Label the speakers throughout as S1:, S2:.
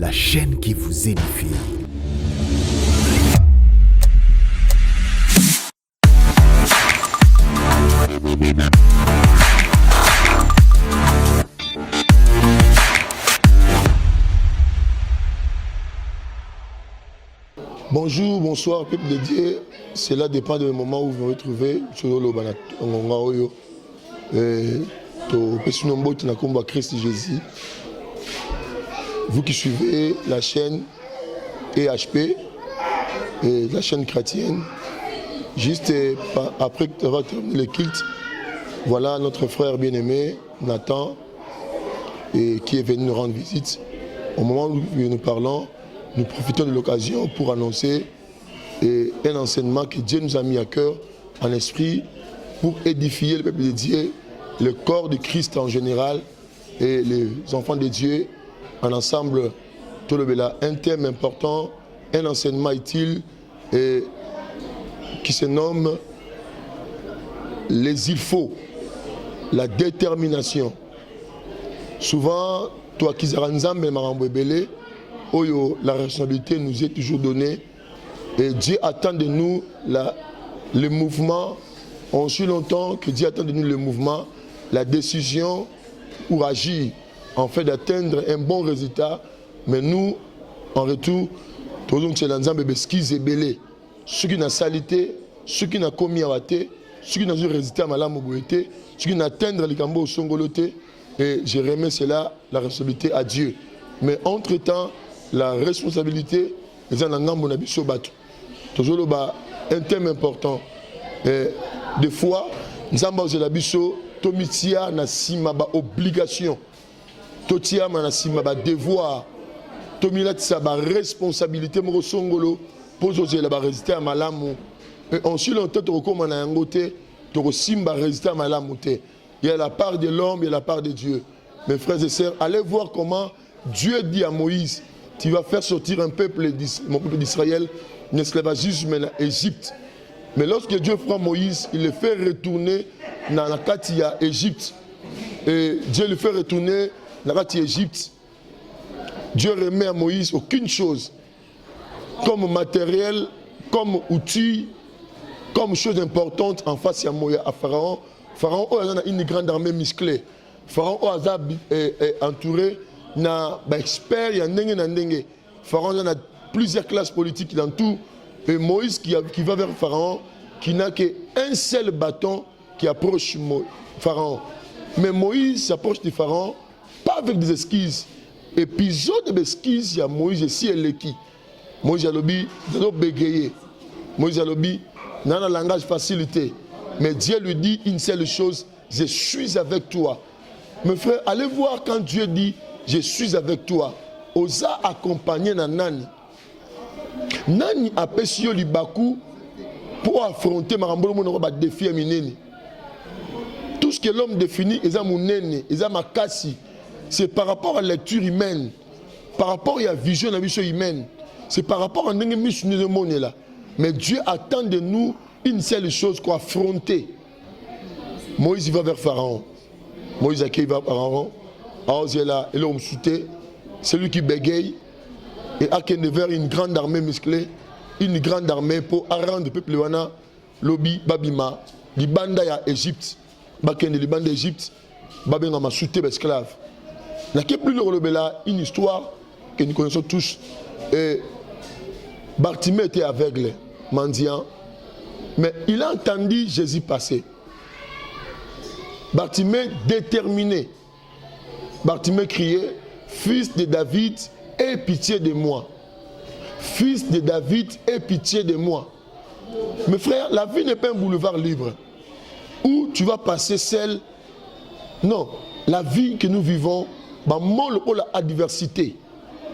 S1: la chaîne qui vous édifie.
S2: Bonjour, bonsoir, peuple de Dieu. Cela dépend du moment où vous vous retrouvez. Christ Jésus. Vous qui suivez la chaîne EHP, et la chaîne chrétienne, juste après avoir terminé le culte, voilà notre frère bien-aimé, Nathan, qui est venu nous rendre visite. Au moment où nous parlons, nous profitons de l'occasion pour annoncer un enseignement que Dieu nous a mis à cœur, en esprit, pour édifier le peuple de Dieu, le corps de Christ en général et les enfants de Dieu en ensemble. Tout le béla, un thème important, un enseignement utile qui se nomme les il faut, la détermination. Souvent, toi qui zaranzambe marambouebele, la responsabilité nous est toujours donnée et Dieu attend de nous le mouvement. On suit longtemps que Dieu attend de nous le mouvement, la décision pour agir en fait d'atteindre un bon résultat. Mais nous, en retour, tous les ceux qui n'ont salité, ceux qui n'ont commis à rater, ceux qui n'ont eu résultat à malam ceux qui n'ont atteindre les cambo au songoloté, et je remets cela, la responsabilité à Dieu. Mais entre-temps, la responsabilité est un thème important. Des fois, nous avons tomitia na sima ba obligation, totia na sima ba devoir, tomila tsa ba responsabilité mo songolo poser la ba résister à malamu. Et ensuite on tente recommande na ngote to simba résister à malamu te. Il y a la part de l'homme et la part de Dieu. Mes frères et sœurs, allez voir comment Dieu dit à Moïse: tu vas faire sortir un peuple, mon peuple d'Israël, un esclavagisme en Égypte. Mais lorsque Dieu prend Moïse, il le fait retourner dans la Katia, Égypte. Et Dieu le fait retourner dans la Katia, Égypte. Dieu remet à Moïse aucune chose comme matériel, comme outil, comme chose importante en face à Pharaon. Pharaon a une grande armée musclée. Pharaon a entouré d'experts, il y a un Pharaon a plusieurs classes politiques dans tout. Et Moïse qui va vers Pharaon, qui n'a qu'un seul bâton qui approche Pharaon. Mais Moïse s'approche de Pharaon, pas avec des esquisses. Épisode d'esquisses, il y a Moïse ici et l'équipe. Moïse a l'obéi, il a bégayé. Moïse a l'obéi, il a un langage facilité. Mais Dieu lui dit une seule chose: je suis avec toi. Mes frères, allez voir quand Dieu dit je suis avec toi. Osa accompagner Nani. Nani a pêché Libaku pour affronter ma défi mineni. Tout ce que l'homme définit, c'est par rapport à la lecture humaine, par rapport à la vision de la vision humaine, c'est par rapport à la là. Mais Dieu attend de nous une seule chose qu'on affronter. Moïse va vers Pharaon. Moïse va vers Pharaon. C'est lui qui bégaye et a vers une grande armée musclée, une grande armée pour rendre le peuple wana lobi babima libanda ya Égypte, bakende libanda Égypte, babenga ma souté esclave. N'a que plus le une histoire que nous connaissons tous. Et Bartimée était aveugle, mendiant, mais il a entendu Jésus passer. Bartimée déterminé. Bartimée criait: Fils de David, aie pitié de moi. Fils de David, aie pitié de moi. Mes frères, la vie n'est pas un boulevard libre où tu vas passer seul. Non, la vie que nous vivons, la adversité,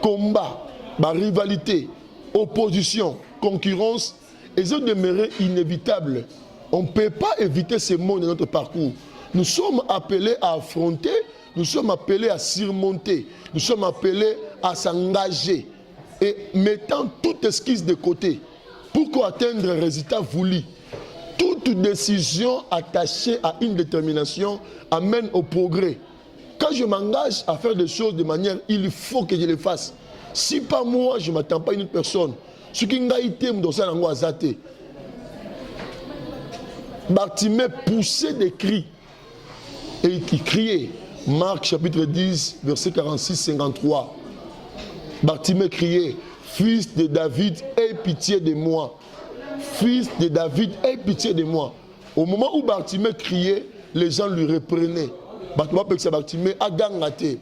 S2: combat, rivalité, opposition, concurrence, elles ont demeuré inévitables. On ne peut pas éviter ces mots de notre parcours. Nous sommes appelés à affronter, nous sommes appelés à surmonter, nous sommes appelés à s'engager et mettant toute esquisse de côté pour atteindre un résultat voulu. Toute décision attachée à une détermination amène au progrès. Quand je m'engage à faire des choses de manière, il faut que je les fasse. Si pas moi, je ne m'attends pas à une autre personne. Ce qui a été dans ça, c'est Bartimée poussait des cris. Et il criait. Marc chapitre 10, verset 46-53. Bartimée criait, fils de David, aie pitié de moi. Fils de David, aie pitié de moi. Au moment où Bartimée criait, les gens lui reprenaient. Bartimée a gangate.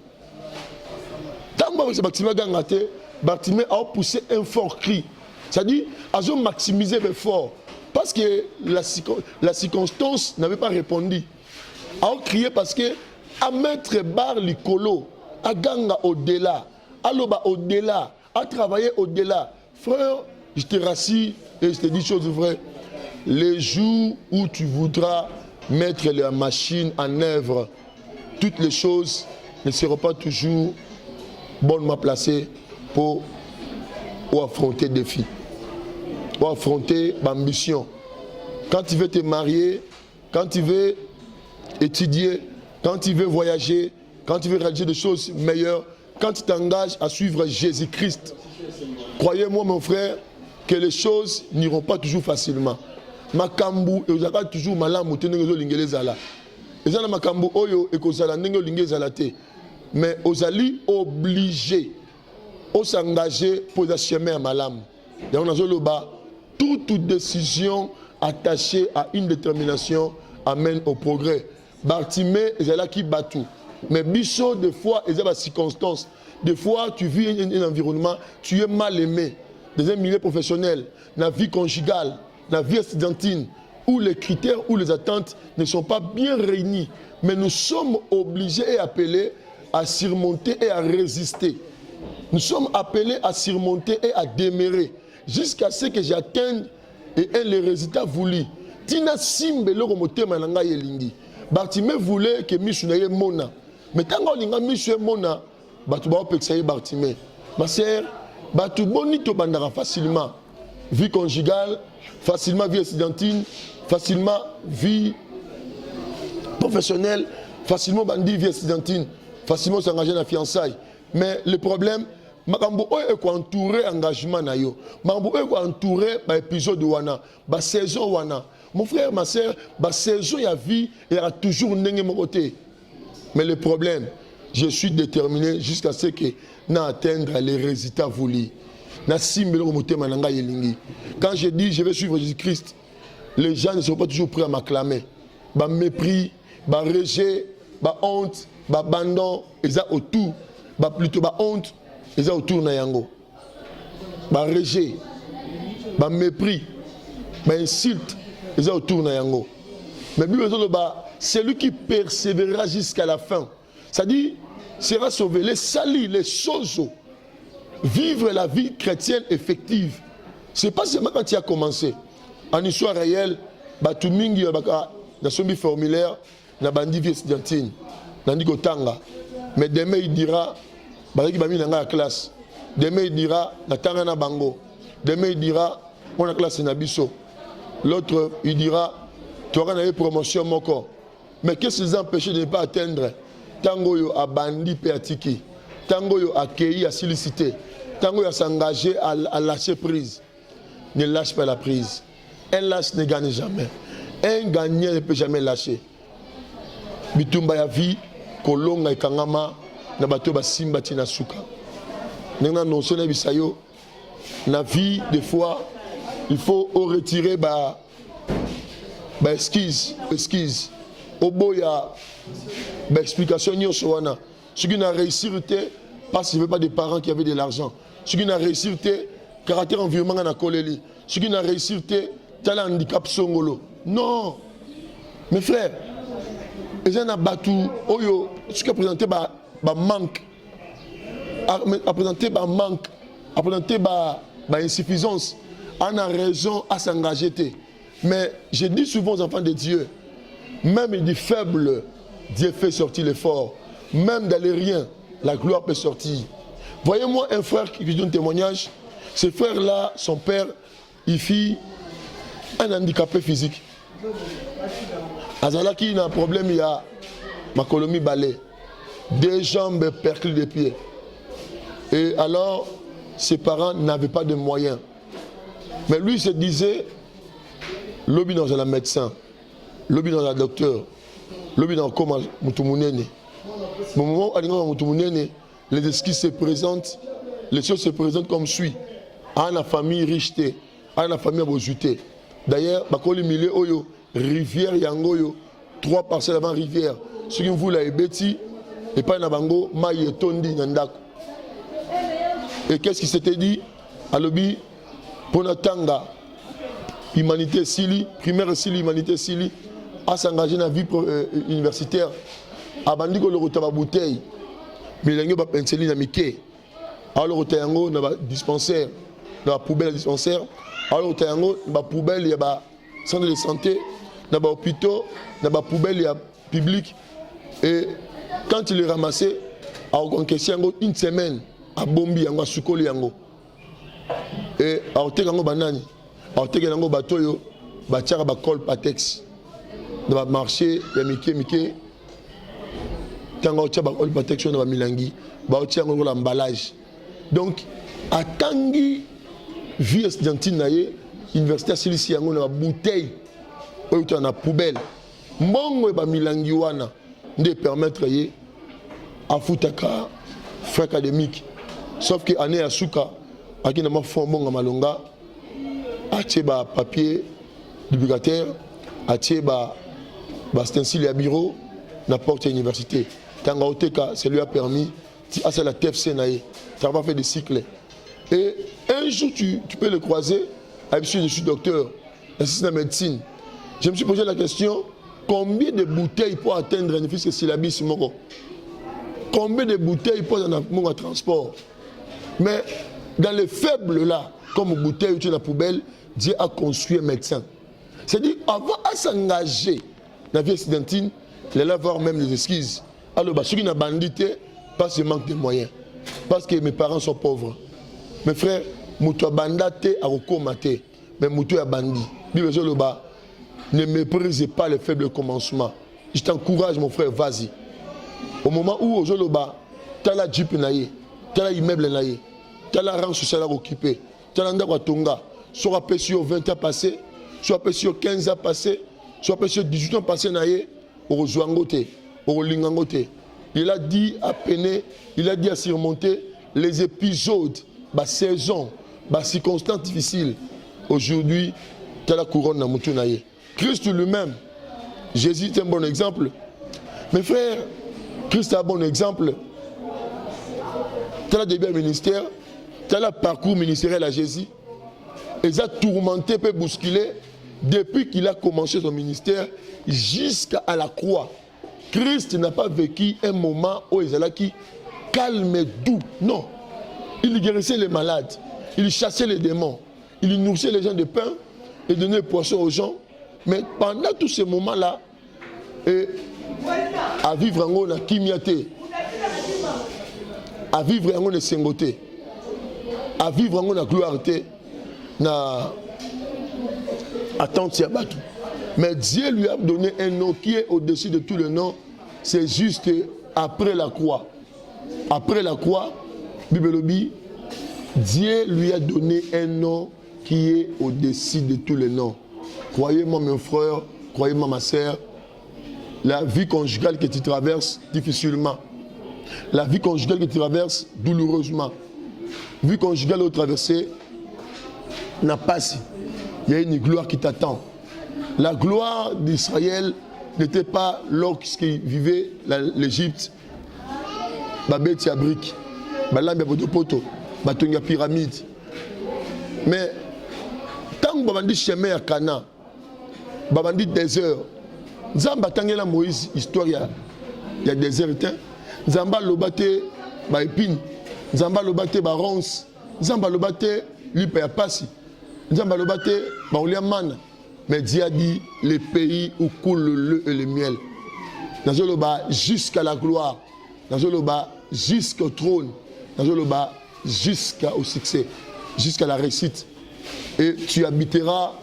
S2: Tant que Bartimée a gangate, Bartimée a poussé un fort cri. C'est-à-dire, ils ont maximisé l'effort. Parce que la circonstance n'avait pas répondu. Ils ont crié parce que à mettre bar l'icolo, à ganga au-delà, à loba au-delà, à travailler au-delà. Frère, je te rassure et je te dis chose vraie. Les jours où tu voudras mettre la machine en œuvre, toutes les choses ne seront pas toujours bonnement placées pour affronter des défis, pour affronter l'ambition. Quand tu veux te marier, quand tu veux étudier, quand tu veux voyager, quand tu veux réaliser des choses meilleures, quand tu t'engages à suivre Jésus-Christ, croyez-moi mon frère, que les choses n'iront pas toujours facilement. Makambu et ozaka toujours malamu tenengezo lingelezala. Ezana makambu oyo ekozala ndenge lingezala te. Mais ozali obligé de s'engager pour le chemin à malamu. Donc dans le bas, toute décision attachée à une détermination amène au progrès. Bartimée est là qui bat tout. Mais bicho, des fois, il y a des circonstances. Des fois, tu vis un environnement, tu es mal aimé. Dans un milieu professionnel, dans la vie conjugale, dans la vie estudiantine, où les critères, où les attentes ne sont pas bien réunis. Mais nous sommes obligés et appelés à surmonter et à résister. Nous sommes appelés à surmonter et à demeurer jusqu'à ce que j'atteigne les résultats voulus. Tina simbe le motema nanga yelingi. Bartimée voulait que Michou n'aille mona. Mais tant qu'on a Michou mona, batu ba opexaye Bartimée. Ma sœur, batu bonito bandara facilement. Vie conjugale, facilement vie estudiantine, facilement vie professionnelle, facilement bandi vie estudiantine, facilement s'engager dans la fiançailles. Mais le problème, makambo oyo eko entouré engagement na yo. Makambo oyo eko entouré ba épisode wana, ba saison wana. Mon frère, ma soeur, ba saison ya vie, il y aura toujours ndenge mon côté. Mais le problème, je suis déterminé jusqu'à ce que na atteindre les résultats voulus. Na simbelo motema nanga yelingi. Quand je dis je vais suivre Jésus-Christ, les gens ne sont pas toujours prêts à m'acclamer. Ba mépris, ba rejet, ba honte, ba abandon, et ça autour, ba plutôt ba honte, et ça autour na yango. Ba rejet, ba mépris, ba insulte, et ça autour na yango. Mais celui qui persévérera jusqu'à la fin, c'est-à-dire sera sauvé, les salis, les choses, vivre la vie chrétienne effective. Ce n'est pas seulement quand tu as commencé. En histoire réelle, tout mingi dans son formulaire, na bandi vie estudiantine, nandi kotanga. Mais demain il dira, baki bami nanga classe. Demain il dira, na tanga na bango. Demain il dira, on a classe na biso. L'autre il dira, tu auras une promotion moko. Mais qu'est-ce qui les a empêchés de ne pas atteindre? Tango yo a bandi péatiki. Tango yo a accueilli, à solliciter. Tango yo a s'engager à lâcher prise. Ne lâche pas la prise. Un lâche ne gagne jamais. Un gagnant ne peut jamais lâcher. Bitumba ya vie, kolonga ikangama, na bato ba simba tina suka. Nenga notion na bisayo, na vie, des fois, il faut retirer esquisse. Oboya, explication nyonso wana. Ce qui n'a réussi, parce qu'il n'y avait pas de parents qui avaient de l'argent. Ce qui n'a réussi, caractère environnement na koleli. Ce qui n'a réussi, tel handicap songolo. Non. Mes frères, les gens ont battu, ce qui a présenté manque, a présenté manque, a présenté insuffisance, on a raison à s'engager. Mais je dis souvent aux enfants de Dieu, même il dit faible, Dieu fait sortir l'effort. Même dans les riens, la gloire peut sortir. Voyez-moi un frère qui donne témoignage. Ce frère-là, son père, il fit un handicapé physique. Azala qui a un problème, il y a ma colomie balai. 2 jambes perclées des pieds. Et alors, ses parents n'avaient pas de moyens. Mais lui se disait, lobby dans un médecin, lobby dans un docteur, lobby dans comment Moutoumounéné. Au moment où Moutoumounéné, les esquisses se présentent, les choses se présentent comme suit. À la famille riche, à la famille abosutée. D'ailleurs, bakoli milieu oyo, rivière yangoyo, 3 parcelles avant rivière. Ce qui vous l'avez bêti, et pas nabango, maïe tondi nandako. Et qu'est-ce qui s'était dit? À l'obi, Ponatanga, humanité sili, primaire sili, humanité sili, à s'engager dans la vie universitaire. Abandi ko le rotaba bouteille, mais il y a un penseli na mike. Alors le rotayango na dispensaire, dans la poubelle dispensaire. Alors le rotayango na poubelle il y a centre de santé, dans les hôpitaux, dans la poubelle il y a public. Et quand il est ramassé, a encaissé une semaine à Bombi, à Soukoli. Et à Otegango Banani, à Otegango Batoyo, Batiara Bakol Patex. Dans le marché, il y a Mike. Tango Tchaba Bakol Patex, dans le Milangi, Baotiango l'emballage. Donc, à Tangi, vie estudiantine, université Silisi Yango, dans la bouteille, dans la poubelle. Mbongo ba Milangi wana. De permettre à Futaka frais académique. Sauf que année à Souka, à qui n'a pas fait bon à Malonga, à Tcheba papier, publicataire, à Tcheba stencil et bureau, n'importe quelle université. Tant Oteka, ça lui a permis, à c'est la TFC naïe, ça n'a pas fait des cycles. Et un jour, tu peux le croiser, je suis docteur, assistant de médecine. Je me suis posé la question. Combien de bouteilles pour atteindre un fils que syllabus moko? Combien de bouteilles pour un transport? Mais dans les faibles là, comme bouteille ou dans la poubelle, Dieu a construit un médecin. C'est-à-dire, avant de s'engager dans la vie estudiantine, il allait avoir même des excuses. Alors, ceux qui n'ont pas bandité, parce qu'il manque de moyens. Parce que mes parents sont pauvres. Mes frères, Moutou bandate a recommandé, mais Moutou a bandi. Ne méprisez pas les faibles commencements. Je t'encourage, mon frère, vas-y. Au moment où, au Joloba, tu as la jeep, tu as l'immeuble, tu as la rang social occupé, tu as l'endroit Tonga, soit sur 20 ans passés, soit sur 15 ans passés, soit sur 18 ans passés, au Zouangote, au Lingangote. Il a dit à peiner, il a dit à surmonter les épisodes, la saison, les circonstances difficiles. Aujourd'hui, tu as la couronne dans Moutunaye. Christ lui-même, Jésus est un bon exemple. Mes frères, Christ est un bon exemple. Tu as le début du ministère, tu as le parcours ministériel à Jésus. Il a tourmenté, peut bousculer, depuis qu'il a commencé son ministère jusqu'à la croix. Christ n'a pas vécu un moment où il était calme et doux. Non. Il guérissait les malades, il chassait les démons, il nourrissait les gens de pain et donnait le poisson aux gens. Mais pendant tous ces moments-là, à vivre en la kimiate, à vivre en la sengoté, à vivre en la gloire, na attente Siabatou. Mais Dieu lui a donné un nom qui est au-dessus de tout le nom. C'est juste après la croix. Après la croix, Bibelobi, Dieu lui a donné un nom qui est au-dessus de tous les noms. Croyez-moi, mes frères, croyez-moi, ma sœur, la vie conjugale que tu traverses difficilement, la vie conjugale que tu traverses douloureusement, vie conjugale au traversée n'a pas si. Il y a une gloire qui t'attend. La gloire d'Israël n'était pas lorsqu'il vivait l'Égypte, Babeti Abrik, Balambi Abodopoto, Batonga Pyramide. Mais tant que Babandi chemin à Cana, Babandi désert, Zamba Tangela Moïse, histoire, il y a désert, Zamba Lobate, Baépine, Zamba Lobate, Barons, Zamba Lobate, Lipa Yapasi, Zamba Lobate, Baouliamana. Mais Dieu a dit les pays où coule le lait et le miel. Dans le bas jusqu'à la gloire, dans le bas jusqu'au trône, dans le bas jusqu'au succès, jusqu'à la réussite. Et tu habiteras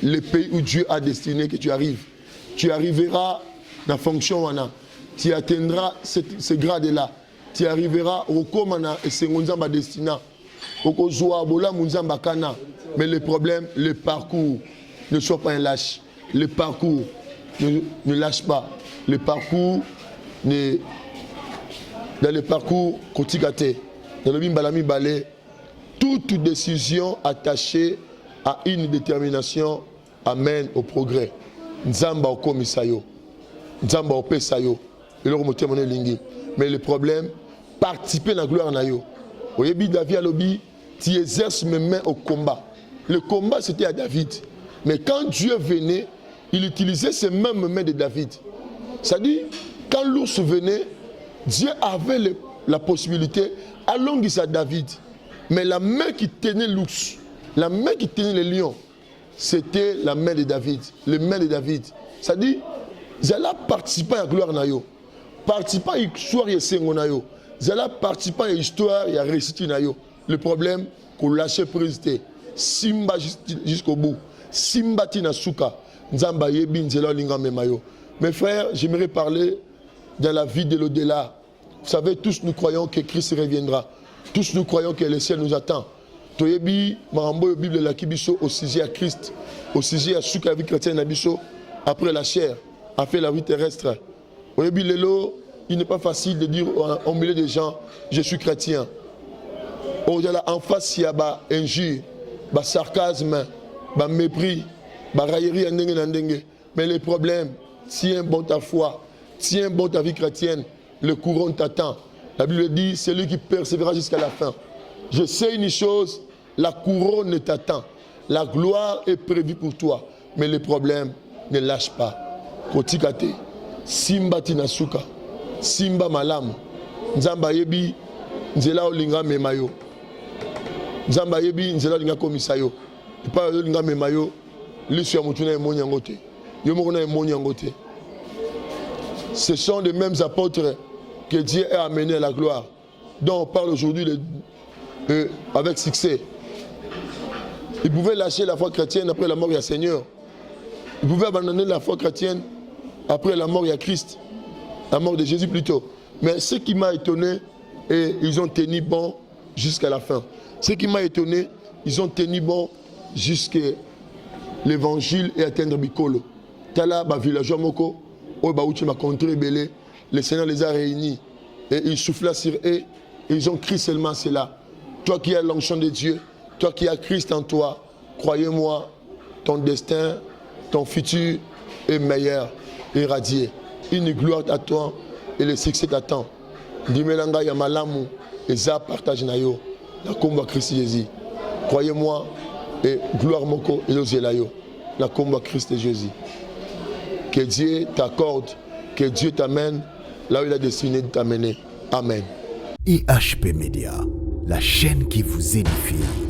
S2: les pays où Dieu a destiné que tu arrives. Tu arriveras dans la fonction, tu atteindras ce grade-là. tu arriveras au Komana et c'est Nzamba destina. Au Zoa, Bola, Nzamba Kana. Mais le problème, le parcours, ne sois pas un lâche. Le parcours, ne lâche pas. Le parcours, dans le parcours, Kotikate, dans le Bimbalami Balé, toute décision attachée à une détermination amène au progrès. Nzamba au komisayo, Nzamba au pesayo, et le remonter mon lingi. Mais le problème, participer à la gloire nayo. Au début David alobi, tu exerces mes mains au combat. Le combat c'était à David. Mais quand Dieu venait, il utilisait ces mêmes mains de David. C'est-à-dire, quand l'ours venait, Dieu avait la possibilité, allons à David. Mais la main qui tenait l'ours, la main qui tenait le lion, c'était la main de David, les mains de David. C'est-à-dire, Zala participe à la gloire nayo, participe à l'histoire de Sengo nayo, Zala participe à l'histoire et à la réussite nayo. Le problème, qu'on lâche prise, Simba jusqu'au bout, Simba tina suka, Nzamba yebi nzela linga memayo. Mes frères, j'aimerais parler dans la vie de l'au-delà. Vous savez, tous nous croyons que Christ reviendra. Tous nous croyons que le ciel nous attend. Toyebi, Marambo, Bible, la Kibiso, au sujet à Christ, au sujet à Souka, la vie chrétienne, Nabiso, après la chair, après la vie terrestre. Toyebi, Lelo, il n'est pas facile de dire au milieu des gens, je suis chrétien. En face, il y a injure, sarcasme, mépris, raillerie, mais le problème, tiens bon ta foi, tiens bon ta vie chrétienne, le couronne t'attend. La Bible dit, c'est lui qui persévérera jusqu'à la fin. Je sais une chose, la couronne t'attend. La gloire est prévue pour toi. Mais le problème, ne lâche pas. Kotikate, Simba Tinasuka, Simba Malam, Nzamba Yebi, Nzela Olinga Memayo, Nzamba Yebi, Nzela Olinga Komisayo. Et pas Olinga Memayo, l'issue à Moutuna et Monyangote. Yomorona et Monyangote. Ce sont les mêmes apôtres que Dieu a amenés à la gloire, dont on parle aujourd'hui avec succès. Ils pouvaient lâcher la foi chrétienne après la mort du Seigneur. Ils pouvaient abandonner la foi chrétienne après la mort de Christ, la mort de Jésus plutôt. Mais ce qui m'a étonné, et ils ont tenu bon jusqu'à la fin. Ce qui m'a étonné, ils ont tenu bon jusqu'à l'évangile et atteindre Bikolo. Tala, villageois Moko, m'a contré belé. Le Seigneur les a réunis et il souffla sur eux et ils ont crié seulement cela. Toi qui as l'onction de Dieu, toi qui as Christ en toi, croyez-moi, ton destin, ton futur est meilleur, irradié. Une gloire t'attend et le succès t'attend. Dimelanga Yamalamu et ça partage nayo. La combat Christ Jésus. Croyez-moi et gloire Moko et l'Ozelayo. La combat Christ Jésus. Que Dieu t'accorde, que Dieu t'amène là où il a destiné de t'amener. Amen.
S1: IHP Media, la chaîne qui vous édifie.